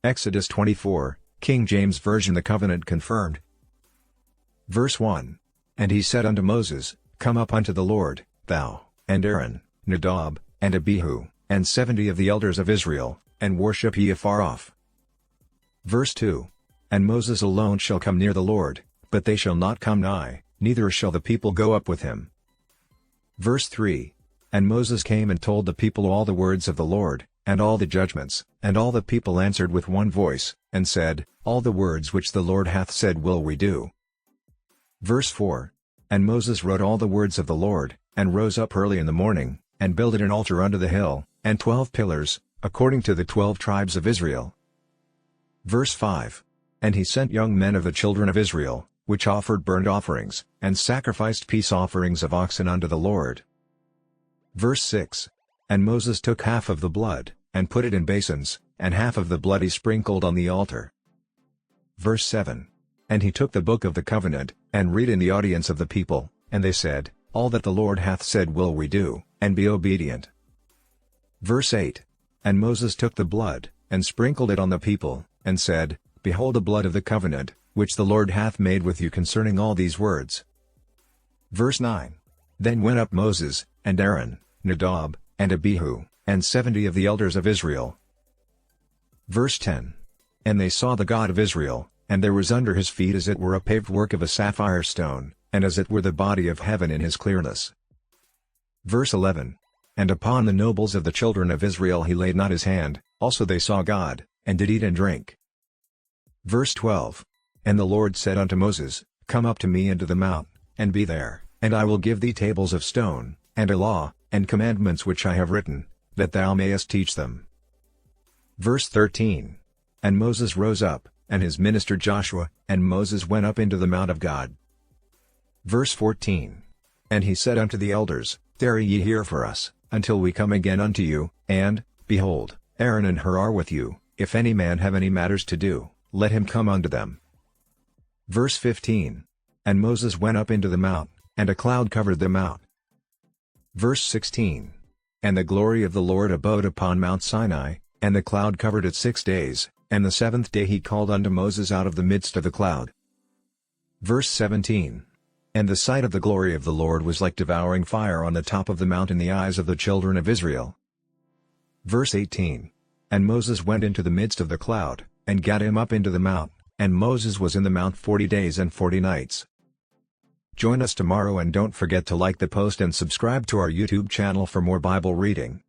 Exodus 24, King James Version. The covenant confirmed. Verse 1. And he said unto Moses, Come up unto the Lord, thou, and Aaron, Nadab, and Abihu, and 70 of the elders of Israel, and worship ye afar off. Verse 2. And Moses alone shall come near the Lord, but they shall not come nigh, neither shall the people go up with him. Verse 3. And Moses came and told the people all the words of the Lord, and all the judgments, and all the people answered with one voice, and said, All the words which the Lord hath said will we do. Verse 4. And Moses wrote all the words of the Lord, and rose up early in the morning, and builded an altar unto the hill, and 12 pillars, according to the 12 tribes of Israel. Verse 5. And he sent young men of the children of Israel, which offered burnt offerings, and sacrificed peace offerings of oxen unto the Lord. Verse 6. And Moses took half of the blood, and put it in basins, and half of the blood he sprinkled on the altar. Verse 7. And he took the book of the covenant, and read in the audience of the people, and they said, All that the Lord hath said will we do, and be obedient. Verse 8. And Moses took the blood, and sprinkled it on the people, and said, Behold the blood of the covenant, which the Lord hath made with you concerning all these words. Verse 9. Then went up Moses, and Aaron, Nadab, and Abihu, and 70 of the elders of Israel. Verse 10. And they saw the God of Israel, and there was under his feet as it were a paved work of a sapphire stone, and as it were the body of heaven in his clearness. Verse 11. And upon the nobles of the children of Israel he laid not his hand, also they saw God, and did eat and drink. Verse 12. And the Lord said unto Moses, Come up to me into the mount, and be there, and I will give thee tables of stone, and a law, and commandments which I have written, that thou mayest teach them. Verse 13. And Moses rose up, and his minister Joshua, and Moses went up into the mount of God. Verse 14. And he said unto the elders, Tarry ye here for us, until we come again unto you, and, behold, Aaron and Hur are with you, if any man have any matters to do, let him come unto them. Verse 15. And Moses went up into the mount, and a cloud covered the mount. Verse 16. And the glory of the Lord abode upon Mount Sinai, and the cloud covered it 6 days, and the 7th day he called unto Moses out of the midst of the cloud. Verse 17. And the sight of the glory of the Lord was like devouring fire on the top of the mount in the eyes of the children of Israel. Verse 18. And Moses went into the midst of the cloud, and gat him up into the mount, and Moses was in the mount 40 days and 40 nights. Join us tomorrow and don't forget to like the post and subscribe to our YouTube channel for more Bible reading.